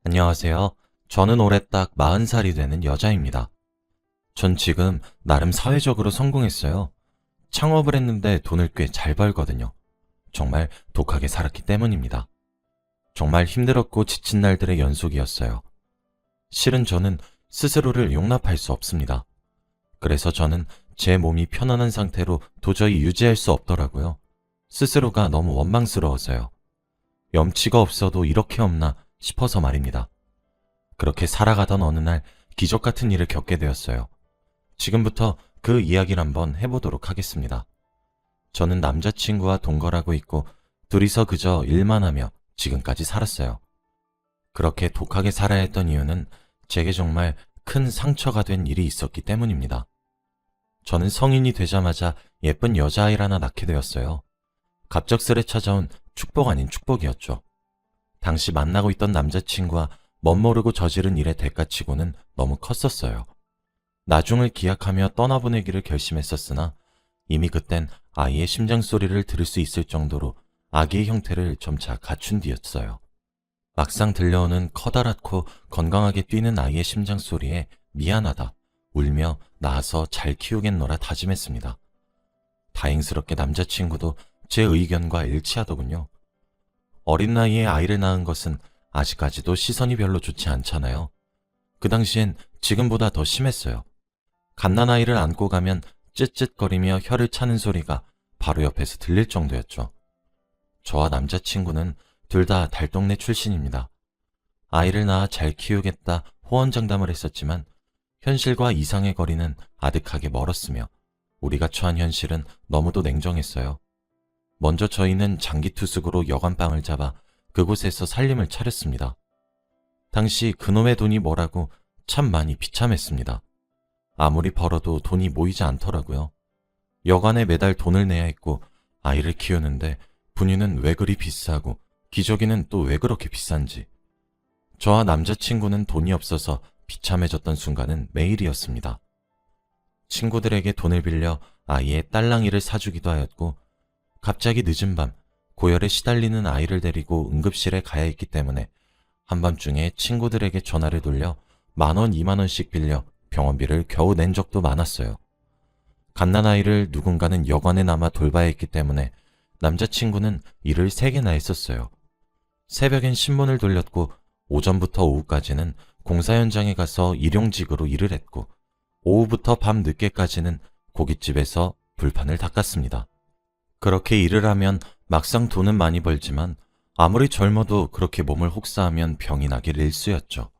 안녕하세요. 저는 올해 딱 40살이 되는 여자입니다. 전 지금 나름 사회적으로 성공했어요. 창업을 했는데 돈을 꽤 잘 벌거든요. 정말 독하게 살았기 때문입니다. 정말 힘들었고 지친 날들의 연속이었어요. 실은 저는 스스로를 용납할 수 없습니다. 그래서 저는 제 몸이 편안한 상태로 도저히 유지할 수 없더라고요. 스스로가 너무 원망스러워서요. 염치가 없어도 이렇게 없나 싶어서 말입니다. 그렇게 살아가던 어느 날 기적 같은 일을 겪게 되었어요. 지금부터 그 이야기를 한번 해보도록 하겠습니다. 저는 남자친구와 동거하고 있고 둘이서 그저 일만 하며 지금까지 살았어요. 그렇게 독하게 살아야 했던 이유는 제게 정말 큰 상처가 된 일이 있었기 때문입니다. 저는 성인이 되자마자 예쁜 여자아이를 하나 낳게 되었어요. 갑작스레 찾아온 축복 아닌 축복이었죠. 당시 만나고 있던 남자친구와 멋모르고 저지른 일의 대가치고는 너무 컸었어요. 나중을 기약하며 떠나보내기를 결심했었으나 이미 그땐 아이의 심장 소리를 들을 수 있을 정도로 아기의 형태를 점차 갖춘 뒤였어요. 막상 들려오는 커다랗고 건강하게 뛰는 아이의 심장 소리에 미안하다, 울며 낳아서 잘 키우겠노라 다짐했습니다. 다행스럽게 남자친구도 제 의견과 일치하더군요. 어린 나이에 아이를 낳은 것은 아직까지도 시선이 별로 좋지 않잖아요. 그 당시엔 지금보다 더 심했어요. 갓난아이를 안고 가면 쯧쯧거리며 혀를 차는 소리가 바로 옆에서 들릴 정도였죠. 저와 남자친구는 둘 다 달동네 출신입니다. 아이를 낳아 잘 키우겠다 호언장담을 했었지만 현실과 이상의 거리는 아득하게 멀었으며 우리가 처한 현실은 너무도 냉정했어요. 먼저 저희는 장기투숙으로 여관방을 잡아 그곳에서 살림을 차렸습니다. 당시 그놈의 돈이 뭐라고 참 많이 비참했습니다. 아무리 벌어도 돈이 모이지 않더라고요. 여관에 매달 돈을 내야 했고 아이를 키우는데 분유는 왜 그리 비싸고 기저귀는 또 왜 그렇게 비싼지. 저와 남자친구는 돈이 없어서 비참해졌던 순간은 매일이었습니다. 친구들에게 돈을 빌려 아이의 딸랑이를 사주기도 하였고 갑자기 늦은 밤 고열에 시달리는 아이를 데리고 응급실에 가야 했기 때문에 한밤중에 친구들에게 전화를 돌려 10,000원, 20,000원씩 빌려 병원비를 겨우 낸 적도 많았어요. 갓난아이를 누군가는 여관에 남아 돌봐야 했기 때문에 남자친구는 일을 3개나 했었어요. 새벽엔 신문을 돌렸고 오전부터 오후까지는 공사 현장에 가서 일용직으로 일을 했고 오후부터 밤 늦게까지는 고깃집에서 불판을 닦았습니다. 그렇게 일을 하면 막상 돈은 많이 벌지만 아무리 젊어도 그렇게 몸을 혹사하면 병이 나길 일쑤였죠.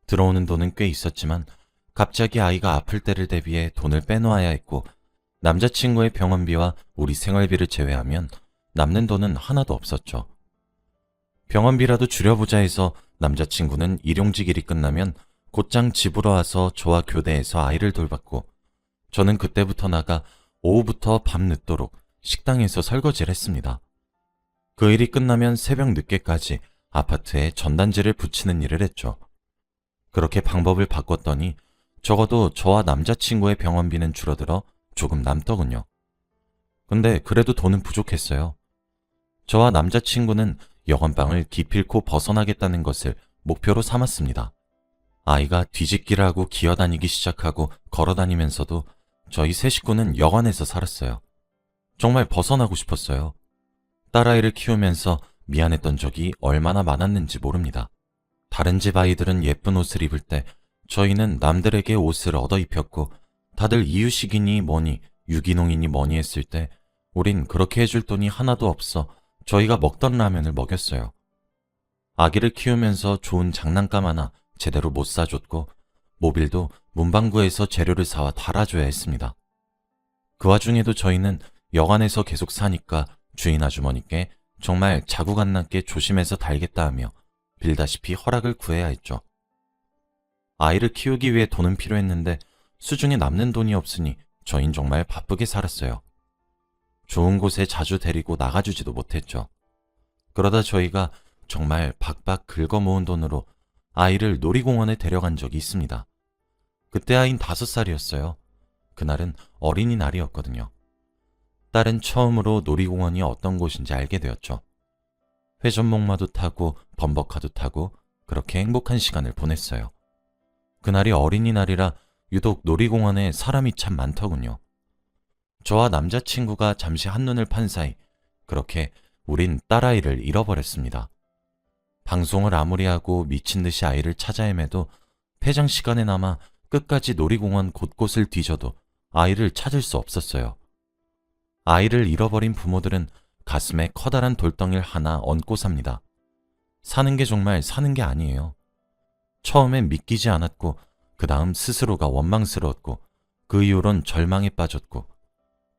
들어오는 돈은 꽤 있었지만 갑자기 아이가 아플 때를 대비해 돈을 빼놓아야 했고 남자친구의 병원비와 우리 생활비를 제외하면 남는 돈은 하나도 없었죠. 병원비라도 줄여보자 해서 남자친구는 일용직 일이 끝나면 곧장 집으로 와서 저와 교대해서 아이를 돌봤고 저는 그때부터 나가 오후부터 밤 늦도록 식당에서 설거지를 했습니다. 그 일이 끝나면 새벽 늦게까지 아파트에 전단지를 붙이는 일을 했죠. 그렇게 방법을 바꿨더니 적어도 저와 남자친구의 병원비는 줄어들어 조금 남더군요. 근데 그래도 돈은 부족했어요. 저와 남자친구는 여관방을 기필코 벗어나겠다는 것을 목표로 삼았습니다. 아이가 뒤집기를 하고 기어다니기 시작하고 걸어다니면서도 저희 세 식구는 여관에서 살았어요. 정말 벗어나고 싶었어요. 딸아이를 키우면서 미안했던 적이 얼마나 많았는지 모릅니다. 다른 집 아이들은 예쁜 옷을 입을 때 저희는 남들에게 옷을 얻어 입혔고 다들 이유식이니 뭐니 유기농이니 뭐니 했을 때 우린 그렇게 해줄 돈이 하나도 없어 저희가 먹던 라면을 먹였어요. 아기를 키우면서 좋은 장난감 하나 제대로 못 사줬고 모빌도 문방구에서 재료를 사와 달아줘야 했습니다. 그 와중에도 저희는 여관에서 계속 사니까 주인 아주머니께 정말 자국 안 남게 조심해서 달겠다 하며 빌다시피 허락을 구해야 했죠. 아이를 키우기 위해 돈은 필요했는데 수중에 남는 돈이 없으니 저흰 정말 바쁘게 살았어요. 좋은 곳에 자주 데리고 나가주지도 못했죠. 그러다 저희가 정말 박박 긁어 모은 돈으로 아이를 놀이공원에 데려간 적이 있습니다. 그때 아이는 5살이었어요. 그날은 어린이날이었거든요. 딸은 처음으로 놀이공원이 어떤 곳인지 알게 되었죠. 회전목마도 타고 범벅카도 타고 그렇게 행복한 시간을 보냈어요. 그날이 어린이날이라 유독 놀이공원에 사람이 참 많더군요. 저와 남자친구가 잠시 한눈을 판 사이 그렇게 우린 딸아이를 잃어버렸습니다. 방송을 아무리 하고 미친 듯이 아이를 찾아 헤매도 폐장 시간에나마 끝까지 놀이공원 곳곳을 뒤져도 아이를 찾을 수 없었어요. 아이를 잃어버린 부모들은 가슴에 커다란 돌덩이를 하나 얹고 삽니다. 사는 게 정말 사는 게 아니에요. 처음엔 믿기지 않았고 그 다음 스스로가 원망스러웠고 그 이후론 절망에 빠졌고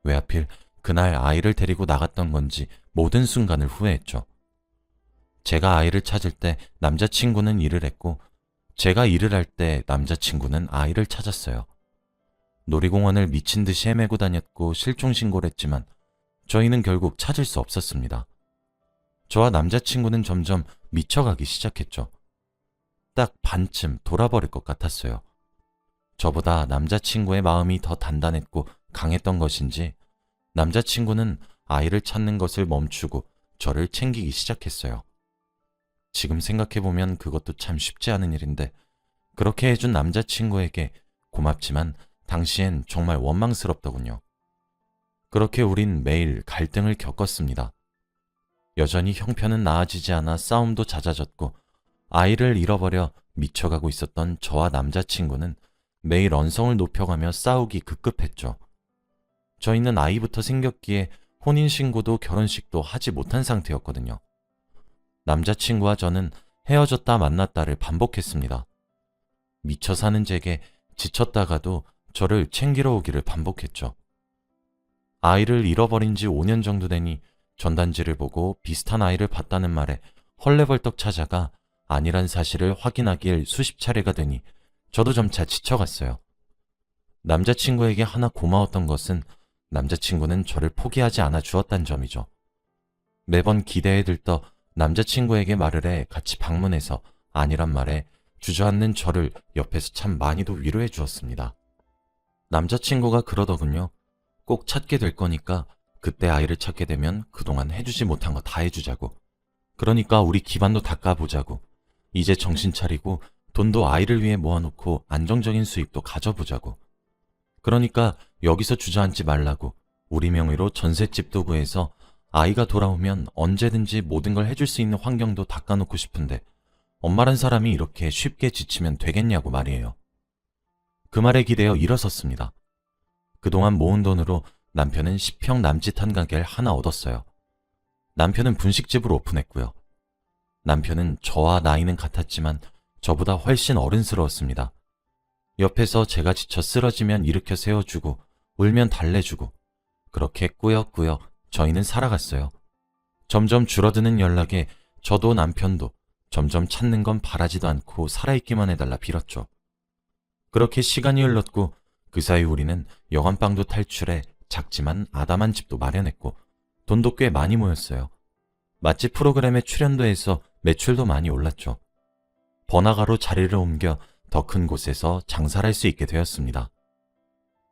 왜 하필 그날 아이를 데리고 나갔던 건지 모든 순간을 후회했죠. 제가 아이를 찾을 때 남자친구는 일을 했고 제가 일을 할 때 남자친구는 아이를 찾았어요. 놀이공원을 미친 듯이 헤매고 다녔고 실종신고를 했지만 저희는 결국 찾을 수 없었습니다. 저와 남자친구는 점점 미쳐가기 시작했죠. 딱 반쯤 돌아버릴 것 같았어요. 저보다 남자친구의 마음이 더 단단했고 강했던 것인지 남자친구는 아이를 찾는 것을 멈추고 저를 챙기기 시작했어요. 지금 생각해보면 그것도 참 쉽지 않은 일인데 그렇게 해준 남자친구에게 고맙지만 당시엔 정말 원망스럽더군요. 그렇게 우린 매일 갈등을 겪었습니다. 여전히 형편은 나아지지 않아 싸움도 잦아졌고 아이를 잃어버려 미쳐가고 있었던 저와 남자친구는 매일 언성을 높여가며 싸우기 급급했죠. 저희는 아이부터 생겼기에 혼인신고도 결혼식도 하지 못한 상태였거든요. 남자친구와 저는 헤어졌다 만났다를 반복했습니다. 미쳐 사는 제게 지쳤다가도 저를 챙기러 오기를 반복했죠. 아이를 잃어버린 지 5년 정도 되니 전단지를 보고 비슷한 아이를 봤다는 말에 헐레벌떡 찾아가 아니란 사실을 확인하길 수십 차례가 되니 저도 점차 지쳐갔어요. 남자친구에게 하나 고마웠던 것은 남자친구는 저를 포기하지 않아 주었다는 점이죠. 매번 기대에 들떠 남자친구에게 말을 해 같이 방문해서 아니란 말에 주저앉는 저를 옆에서 참 많이도 위로해 주었습니다. 남자친구가 그러더군요. 꼭 찾게 될 거니까 그때 아이를 찾게 되면 그동안 해주지 못한 거 다 해주자고. 그러니까 우리 기반도 닦아보자고. 이제 정신 차리고 돈도 아이를 위해 모아놓고 안정적인 수입도 가져보자고. 그러니까 여기서 주저앉지 말라고 우리 명의로 전셋집도 구해서 아이가 돌아오면 언제든지 모든 걸 해줄 수 있는 환경도 닦아놓고 싶은데 엄마란 사람이 이렇게 쉽게 지치면 되겠냐고 말이에요. 그 말에 기대어 일어섰습니다. 그동안 모은 돈으로 남편은 10평 남짓한 가게를 하나 얻었어요. 남편은 분식집을 오픈했고요. 남편은 저와 나이는 같았지만 저보다 훨씬 어른스러웠습니다. 옆에서 제가 지쳐 쓰러지면 일으켜 세워주고 울면 달래주고 그렇게 꾸역꾸역 저희는 살아갔어요. 점점 줄어드는 연락에 저도 남편도 점점 찾는 건 바라지도 않고 살아있기만 해달라 빌었죠. 그렇게 시간이 흘렀고 그 사이 우리는 여관방도 탈출해 작지만 아담한 집도 마련했고 돈도 꽤 많이 모였어요. 맛집 프로그램에 출연도 해서 매출도 많이 올랐죠. 번화가로 자리를 옮겨 더 큰 곳에서 장사를 할 수 있게 되었습니다.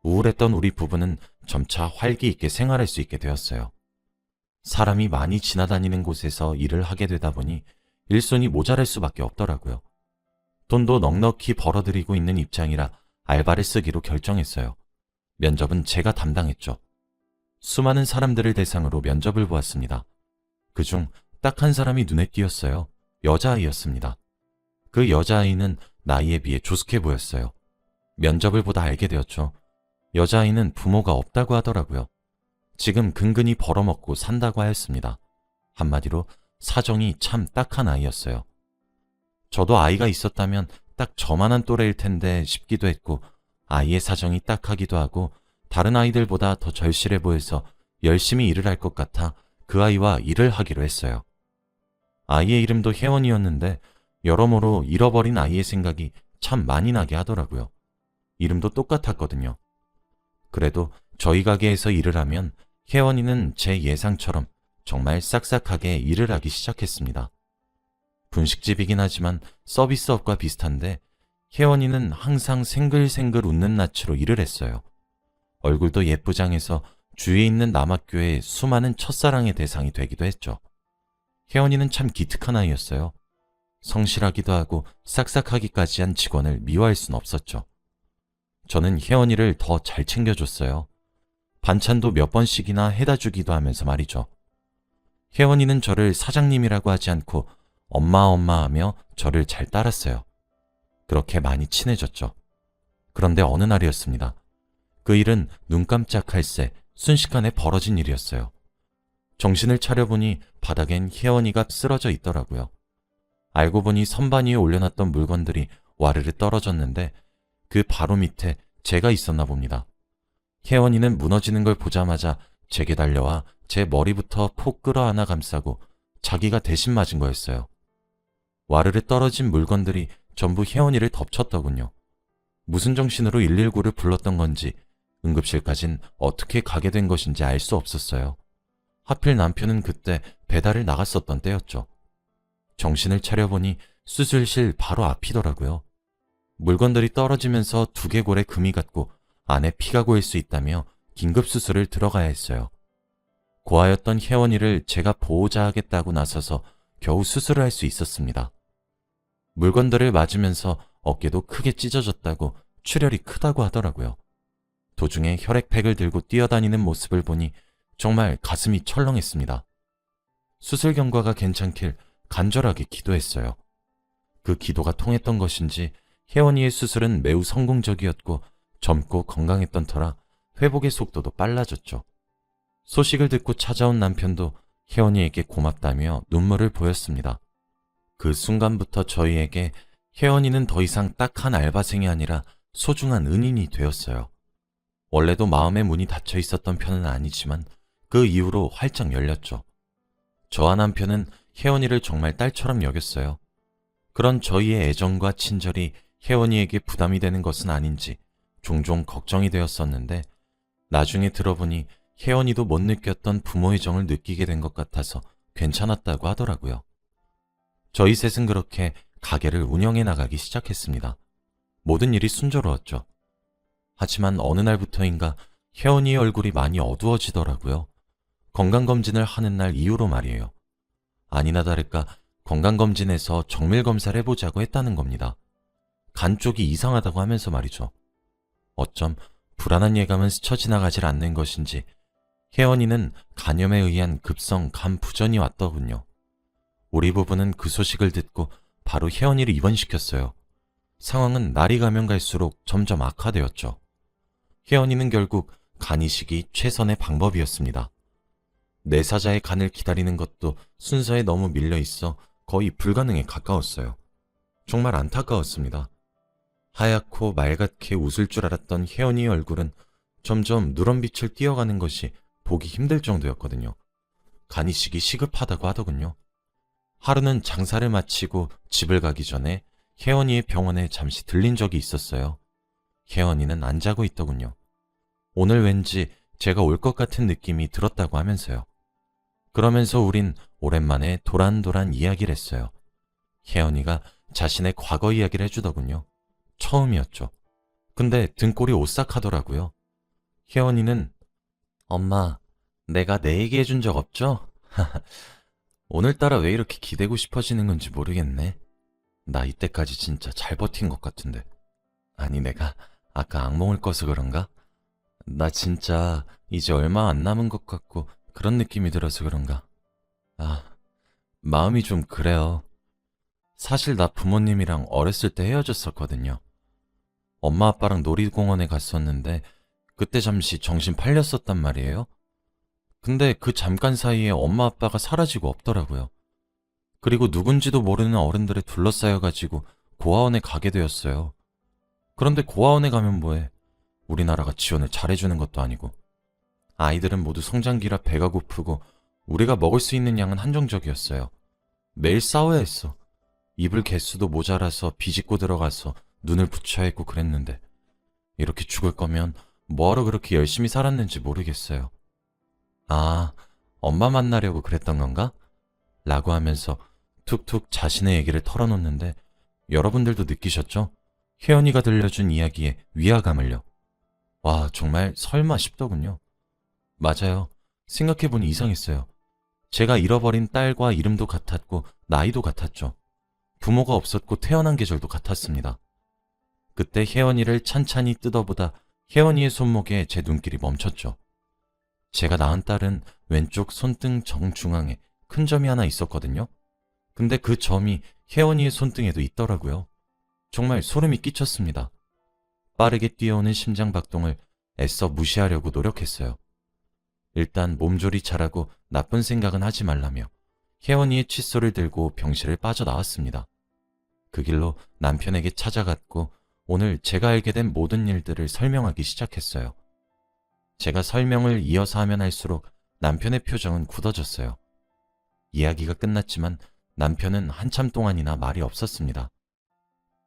우울했던 우리 부부는 점차 활기 있게 생활할 수 있게 되었어요. 사람이 많이 지나다니는 곳에서 일을 하게 되다 보니 일손이 모자랄 수밖에 없더라고요. 돈도 넉넉히 벌어들이고 있는 입장이라 알바를 쓰기로 결정했어요. 면접은 제가 담당했죠. 수많은 사람들을 대상으로 면접을 보았습니다. 그중 딱 한 사람이 눈에 띄었어요. 여자아이였습니다. 그 여자아이는 나이에 비해 조숙해 보였어요. 면접을 보다 알게 되었죠. 여자아이는 부모가 없다고 하더라고요. 지금 근근히 벌어먹고 산다고 하였습니다. 한마디로 사정이 참 딱한 아이였어요. 저도 아이가 있었다면 딱 저만한 또래일 텐데 싶기도 했고 아이의 사정이 딱하기도 하고 다른 아이들보다 더 절실해 보여서 열심히 일을 할 것 같아 그 아이와 일을 하기로 했어요. 아이의 이름도 혜원이었는데 여러모로 잃어버린 아이의 생각이 참 많이 나게 하더라고요. 이름도 똑같았거든요. 그래도 저희 가게에서 일을 하면 혜원이는 제 예상처럼 정말 싹싹하게 일을 하기 시작했습니다. 분식집이긴 하지만 서비스업과 비슷한데 혜원이는 항상 생글생글 웃는 낯으로 일을 했어요. 얼굴도 예쁘장해서 주위에 있는 남학교의 수많은 첫사랑의 대상이 되기도 했죠. 혜원이는 참 기특한 아이였어요. 성실하기도 하고 싹싹하기까지 한 직원을 미워할 순 없었죠. 저는 혜원이를 더 잘 챙겨줬어요. 반찬도 몇 번씩이나 해다 주기도 하면서 말이죠. 혜원이는 저를 사장님이라고 하지 않고 엄마 하며 저를 잘 따랐어요. 그렇게 많이 친해졌죠. 그런데 어느 날이었습니다. 그 일은 눈 깜짝할 새 순식간에 벌어진 일이었어요. 정신을 차려보니 바닥엔 혜원이가 쓰러져 있더라고요. 알고 보니 선반 위에 올려놨던 물건들이 와르르 떨어졌는데 그 바로 밑에 제가 있었나 봅니다. 혜원이는 무너지는 걸 보자마자 제게 달려와 제 머리부터 폭 끌어안아 감싸고 자기가 대신 맞은 거였어요. 와르르 떨어진 물건들이 전부 혜원이를 덮쳤더군요. 무슨 정신으로 119를 불렀던 건지 응급실까진 어떻게 가게 된 것인지 알 수 없었어요. 하필 남편은 그때 배달을 나갔었던 때였죠. 정신을 차려보니 수술실 바로 앞이더라고요. 물건들이 떨어지면서 두개골에 금이 갔고 안에 피가 고일 수 있다며 긴급수술을 들어가야 했어요. 고아였던 혜원이를 제가 보호자 하겠다고 나서서 겨우 수술을 할 수 있었습니다. 물건들을 맞으면서 어깨도 크게 찢어졌다고 출혈이 크다고 하더라고요. 도중에 혈액팩을 들고 뛰어다니는 모습을 보니 정말 가슴이 철렁했습니다. 수술 경과가 괜찮길 간절하게 기도했어요. 그 기도가 통했던 것인지 혜원이의 수술은 매우 성공적이었고 젊고 건강했던 터라 회복의 속도도 빨라졌죠. 소식을 듣고 찾아온 남편도 혜원이에게 고맙다며 눈물을 보였습니다. 그 순간부터 저희에게 혜원이는 더 이상 딱 한 알바생이 아니라 소중한 은인이 되었어요. 원래도 마음의 문이 닫혀 있었던 편은 아니지만 그 이후로 활짝 열렸죠. 저와 남편은 혜원이를 정말 딸처럼 여겼어요. 그런 저희의 애정과 친절이 혜원이에게 부담이 되는 것은 아닌지 종종 걱정이 되었었는데 나중에 들어보니 혜원이도 못 느꼈던 부모의 정을 느끼게 된 것 같아서 괜찮았다고 하더라고요. 저희 셋은 그렇게 가게를 운영해 나가기 시작했습니다. 모든 일이 순조로웠죠. 하지만 어느 날부터인가 혜원이의 얼굴이 많이 어두워지더라고요. 건강검진을 하는 날 이후로 말이에요. 아니나 다를까 건강검진에서 정밀검사를 해보자고 했다는 겁니다. 간 쪽이 이상하다고 하면서 말이죠. 어쩜 불안한 예감은 스쳐 지나가질 않는 것인지 혜원이는 간염에 의한 급성 간 부전이 왔더군요. 우리 부부는 그 소식을 듣고 바로 혜원이를 입원시켰어요. 상황은 날이 가면 갈수록 점점 악화되었죠. 혜원이는 결국 간 이식이 최선의 방법이었습니다. 내사자의 간을 기다리는 것도 순서에 너무 밀려 있어 거의 불가능에 가까웠어요. 정말 안타까웠습니다. 하얗고 말갛게 웃을 줄 알았던 혜원이의 얼굴은 점점 누런빛을 띄어가는 것이 보기 힘들 정도였거든요. 간 이식이 시급하다고 하더군요. 하루는 장사를 마치고 집을 가기 전에 혜원이의 병원에 잠시 들린 적이 있었어요. 혜원이는 안 자고 있더군요. 오늘 왠지 제가 올 것 같은 느낌이 들었다고 하면서요. 그러면서 우린 오랜만에 도란도란 이야기를 했어요. 혜원이가 자신의 과거 이야기를 해주더군요. 처음이었죠. 근데 등골이 오싹하더라고요. 혜원이는 엄마, 내가 내 얘기 해준 적 없죠? 오늘따라 왜 이렇게 기대고 싶어지는 건지 모르겠네. 나 이때까지 진짜 잘 버틴 것 같은데. 아니 내가 아까 악몽을 꿔서 그런가? 나 진짜 이제 얼마 안 남은 것 같고 그런 느낌이 들어서 그런가? 아, 마음이 좀 그래요. 사실 나 부모님이랑 어렸을 때 헤어졌었거든요. 엄마 아빠랑 놀이공원에 갔었는데 그때 잠시 정신 팔렸었단 말이에요. 근데 그 잠깐 사이에 엄마 아빠가 사라지고 없더라고요. 그리고 누군지도 모르는 어른들에 둘러싸여가지고 고아원에 가게 되었어요. 그런데 고아원에 가면 뭐해? 우리나라가 지원을 잘해주는 것도 아니고. 아이들은 모두 성장기라 배가 고프고 우리가 먹을 수 있는 양은 한정적이었어요. 매일 싸워야 했어. 이불 개수도 모자라서 비집고 들어가서 눈을 붙여야 했고 그랬는데 이렇게 죽을 거면 뭐하러 그렇게 열심히 살았는지 모르겠어요. 아, 엄마 만나려고 그랬던 건가? 라고 하면서 툭툭 자신의 얘기를 털어놓는데 여러분들도 느끼셨죠? 혜연이가 들려준 이야기에 위화감을요. 와, 정말 설마 싶더군요. 맞아요. 생각해보니 이상했어요. 제가 잃어버린 딸과 이름도 같았고 나이도 같았죠. 부모가 없었고 태어난 계절도 같았습니다. 그때 혜원이를 찬찬히 뜯어보다 혜원이의 손목에 제 눈길이 멈췄죠. 제가 낳은 딸은 왼쪽 손등 정중앙에 큰 점이 하나 있었거든요. 근데 그 점이 혜원이의 손등에도 있더라고요. 정말 소름이 끼쳤습니다. 빠르게 뛰어오는 심장 박동을 애써 무시하려고 노력했어요. 일단 몸조리 잘하고 나쁜 생각은 하지 말라며 혜원이의 칫솔을 들고 병실을 빠져나왔습니다. 그 길로 남편에게 찾아갔고 오늘 제가 알게 된 모든 일들을 설명하기 시작했어요. 제가 설명을 이어서 하면 할수록 남편의 표정은 굳어졌어요. 이야기가 끝났지만 남편은 한참 동안이나 말이 없었습니다.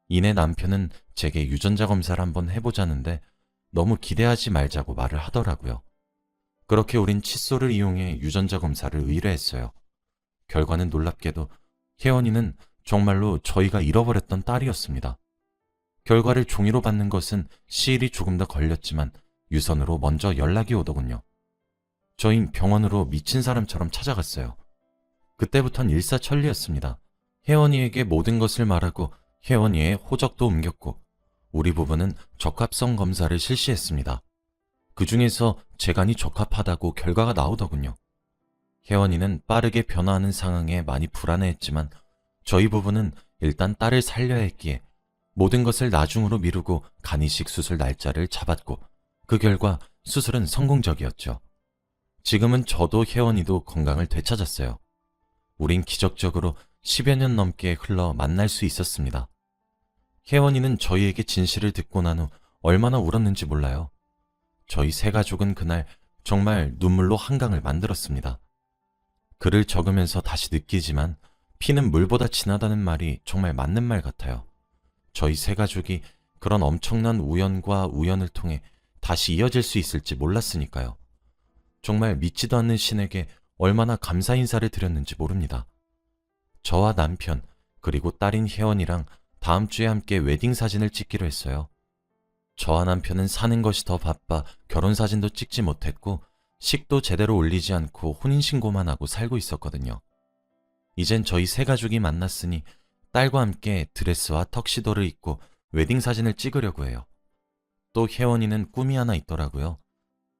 이내 남편은 제게 유전자 검사를 한번 해보자는데 너무 기대하지 말자고 말을 하더라고요. 그렇게 우린 칫솔을 이용해 유전자 검사를 의뢰했어요. 결과는 놀랍게도 혜원이는 정말로 저희가 잃어버렸던 딸이었습니다. 결과를 종이로 받는 것은 시일이 조금 더 걸렸지만 유선으로 먼저 연락이 오더군요. 저흰 병원으로 미친 사람처럼 찾아갔어요. 그때부턴 일사천리였습니다. 혜원이에게 모든 것을 말하고 혜원이의 호적도 옮겼고 우리 부부는 적합성 검사를 실시했습니다. 그 중에서 재간이 적합하다고 결과가 나오더군요. 혜원이는 빠르게 변화하는 상황에 많이 불안해했지만 저희 부부는 일단 딸을 살려야 했기에 모든 것을 나중으로 미루고 간이식 수술 날짜를 잡았고 그 결과 수술은 성공적이었죠. 지금은 저도 혜원이도 건강을 되찾았어요. 우린 기적적으로 10여 년 넘게 흘러 만날 수 있었습니다. 혜원이는 저희에게 진실을 듣고 난 후 얼마나 울었는지 몰라요. 저희 세 가족은 그날 정말 눈물로 한강을 만들었습니다. 글을 적으면서 다시 느끼지만 피는 물보다 진하다는 말이 정말 맞는 말 같아요. 저희 세 가족이 그런 엄청난 우연과 우연을 통해 다시 이어질 수 있을지 몰랐으니까요. 정말 믿지도 않는 신에게 얼마나 감사 인사를 드렸는지 모릅니다. 저와 남편 그리고 딸인 혜원이랑 다음 주에 함께 웨딩 사진을 찍기로 했어요. 저와 남편은 사는 것이 더 바빠 결혼 사진도 찍지 못했고 식도 제대로 올리지 않고 혼인신고만 하고 살고 있었거든요. 이젠 저희 세 가족이 만났으니 딸과 함께 드레스와 턱시도를 입고 웨딩 사진을 찍으려고 해요. 또 혜원이는 꿈이 하나 있더라고요.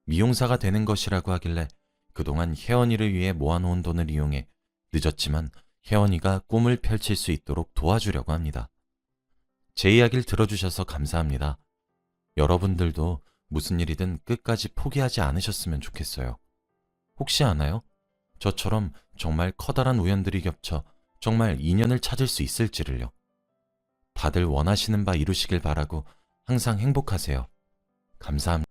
미용사가 되는 것이라고 하길래 그동안 혜원이를 위해 모아놓은 돈을 이용해 늦었지만 혜원이가 꿈을 펼칠 수 있도록 도와주려고 합니다. 제 이야기를 들어주셔서 감사합니다. 여러분들도 무슨 일이든 끝까지 포기하지 않으셨으면 좋겠어요. 혹시 아나요? 저처럼 정말 커다란 우연들이 겹쳐 정말 인연을 찾을 수 있을지를요. 다들 원하시는 바 이루시길 바라고 항상 행복하세요. 감사합니다.